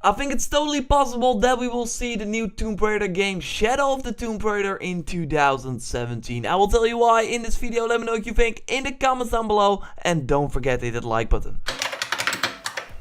I think it's totally possible that we will see the new Tomb Raider game Shadow of the Tomb Raider in 2017. I will tell you why in this video. Let me know what you think in the comments down below, and don't forget to hit that like button.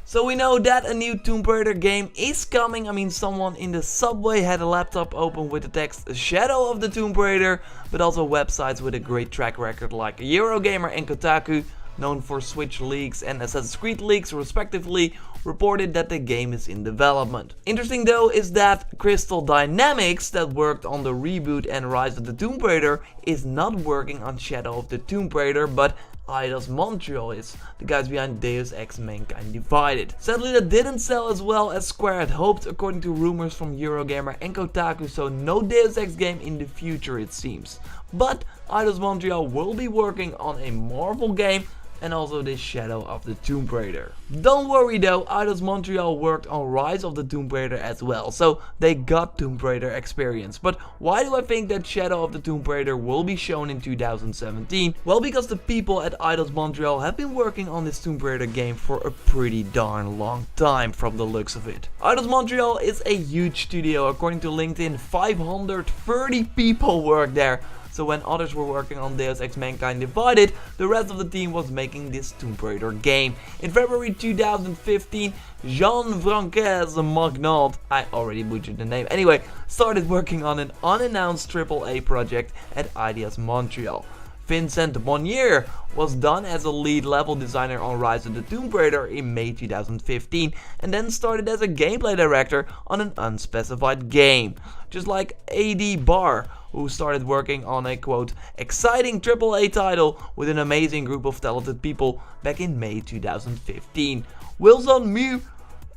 So we know that a new Tomb Raider game is coming. I mean, someone in the subway had a laptop open with the text Shadow of the Tomb Raider, but also websites with a great track record like Eurogamer and Kotaku, known for Switch leaks and Assassin's Creed leaks respectively, reported that the game is in development. Interesting though is that Crystal Dynamics, that worked on the reboot and Rise of the Tomb Raider, is not working on Shadow of the Tomb Raider, but Eidos Montreal is, the guys behind Deus Ex Mankind Divided. Sadly, that didn't sell as well as Square had hoped, according to rumors from Eurogamer and Kotaku, so no Deus Ex game in the future it seems. But Eidos Montreal will be working on a Marvel game and also this Shadow of the Tomb Raider. Don't worry though, Eidos Montreal worked on Rise of the Tomb Raider as well, so they got Tomb Raider experience. But why do I think that Shadow of the Tomb Raider will be shown in 2017? Well, because the people at Eidos Montreal have been working on this Tomb Raider game for a pretty darn long time from the looks of it. Eidos Montreal is a huge studio. According to LinkedIn, 530 people work there. So when others were working on Deus Ex Mankind Divided, the rest of the team was making this Tomb Raider game. In February 2015, Jean-Francois Magnaud, I already butchered the name, anyway, started working on an unannounced AAA project at Eidos Montreal. Vincent Bonnier was done as a lead level designer on Rise of the Tomb Raider in May 2015 and then started as a gameplay director on an unspecified game. Just like A.D. Barr, who started working on a quote exciting AAA title with an amazing group of talented people back in May 2015. Wilson Mew,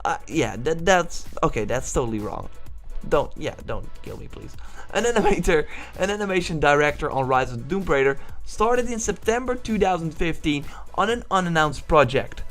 that's totally wrong. Don't kill me please. An animation director on Rise of the Tomb Raider, started in September 2015 on an unannounced project.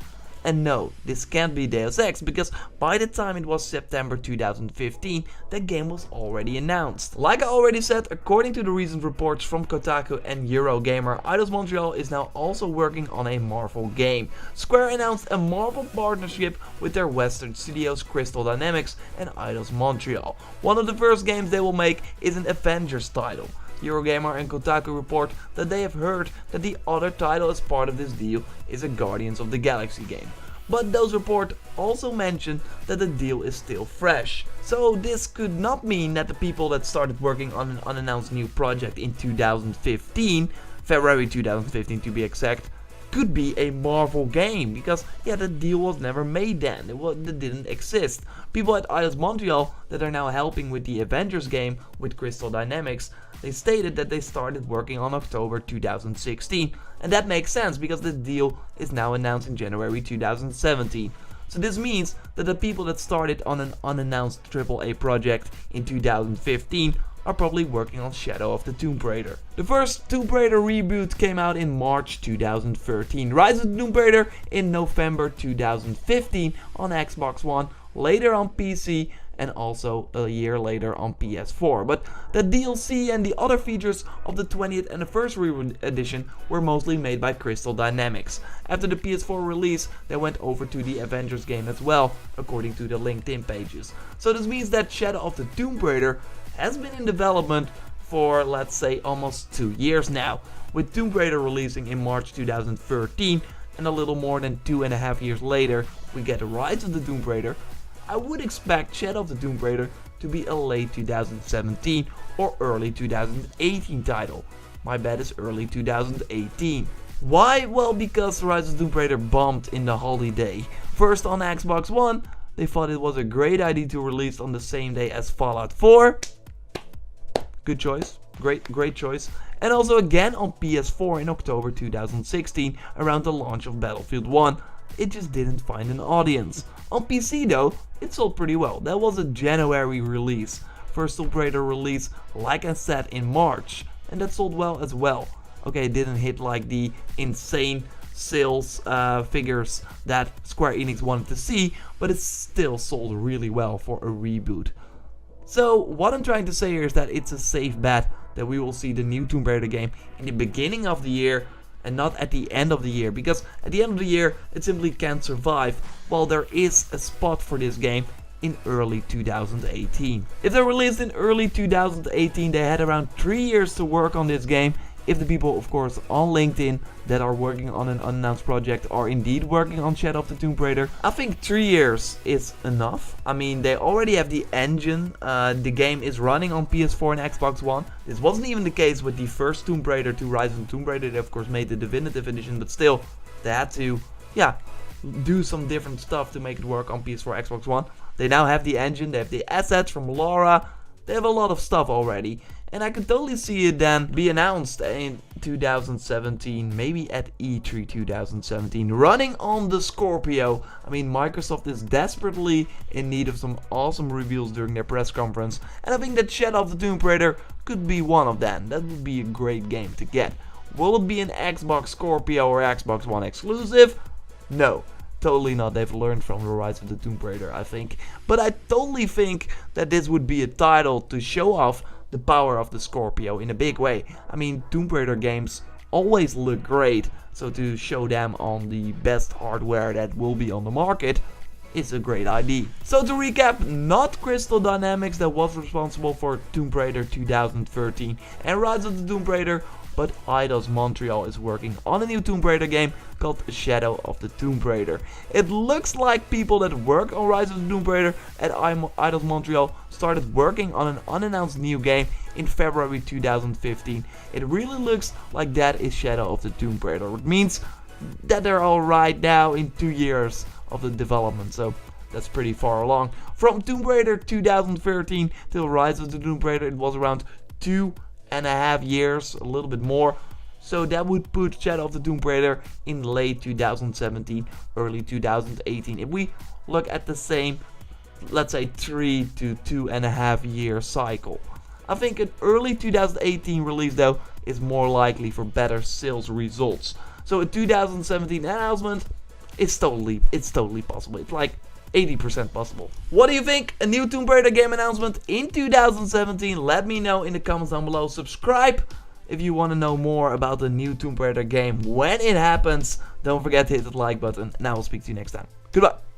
And no, this can't be Deus Ex, because by the time it was September 2015, the game was already announced. Like I already said, according to the recent reports from Kotaku and Eurogamer, Eidos Montreal is now also working on a Marvel game. Square announced a Marvel partnership with their Western studios Crystal Dynamics and Eidos Montreal. One of the first games they will make is an Avengers title. Eurogamer and Kotaku report that they have heard that the other title as part of this deal is a Guardians of the Galaxy game. But those reports also mention that the deal is still fresh. So this could not mean that the people that started working on an unannounced new project in 2015, February 2015 to be exact, could be a Marvel game, because the deal was never made then, it didn't exist. People at Eidos Montreal that are now helping with the Avengers game with Crystal Dynamics, they stated that they started working on October 2016, and that makes sense because the deal is now announced in January 2017. So this means that the people that started on an unannounced AAA project in 2015 are probably working on Shadow of the Tomb Raider. The first Tomb Raider reboot came out in March 2013, Rise of the Tomb Raider in November 2015 on Xbox One, later on PC, and also a year later on PS4. But the DLC and the other features of the 20th anniversary edition were mostly made by Crystal Dynamics. After the PS4 release, they went over to the Avengers game as well, according to the LinkedIn pages. So this means that Shadow of the Tomb Raider has been in development for, let's say, almost 2 years now, with Tomb Raider releasing in March 2013, and a little more than 2.5 years later we get Rise of the Tomb Raider. I would expect Shadow of the Tomb Raider to be a late 2017 or early 2018 title. My bet is early 2018. Why? Well, because Rise of the Tomb Raider bombed in the holiday. First on Xbox One, they thought it was a great idea to release on the same day as Fallout 4. Good choice, great choice. And also again on PS4 in October 2016, around the launch of Battlefield 1. It just didn't find an audience. On PC though, it sold pretty well. That was a January release. First Tomb Raider release, like I said, in March, and that sold well as well. Okay, it didn't hit like the insane sales figures that Square Enix wanted to see, but it still sold really well for a reboot. So what I'm trying to say here is that it's a safe bet that we will see the new Tomb Raider game in the beginning of the year and not at the end of the year, because at the end of the year it simply can't survive, while there is a spot for this game in early 2018. If they're released in early 2018, they had around 3 years to work on this game. If the people, of course, on LinkedIn that are working on an unannounced project are indeed working on Shadow of the Tomb Raider, I think 3 years is enough. I mean, they already have the engine. The game is running on PS4 and Xbox One. This wasn't even the case with the first Tomb Raider to Rise of the Tomb Raider. They, of course, made the definitive edition, but still, they had to, do some different stuff to make it work on PS4, Xbox One. They now have the engine, they have the assets from Lara, they have a lot of stuff already. And I could totally see it then be announced in 2017, maybe at E3 2017, running on the Scorpio. I mean, Microsoft is desperately in need of some awesome reveals during their press conference, and I think that Shadow of the Tomb Raider could be one of them. That would be a great game to get. Will it be an Xbox Scorpio or Xbox One exclusive? No. Totally not. They've learned from the Rise of the Tomb Raider, I think. But I totally think that this would be a title to show off the power of the Scorpio in a big way. I mean, Tomb Raider games always look great, so to show them on the best hardware that will be on the market is a great idea. So to recap, not Crystal Dynamics that was responsible for Tomb Raider 2013 and Rise of the Tomb Raider, but Eidos Montreal is working on a new Tomb Raider game called Shadow of the Tomb Raider. It looks like people that work on Rise of the Tomb Raider at Eidos Montreal started working on an unannounced new game in February 2015. It really looks like that is Shadow of the Tomb Raider, which means that they're all right now in 2 years of the development, so that's pretty far along. From Tomb Raider 2013 till Rise of the Tomb Raider, it was around 2.5 years, a little bit more. So that would put Shadow of the Tomb Raider in late 2017, early 2018. If we look at the same, let's say 3 to 2.5 year cycle. I think an early 2018 release though is more likely for better sales results. So a 2017 announcement is totally possible. It's like 80% possible. What do you think? A new Tomb Raider game announcement in 2017? Let me know in the comments down below. Subscribe if you want to know more about the new Tomb Raider game when it happens. Don't forget to hit the like button, and I will speak to you next time. Goodbye.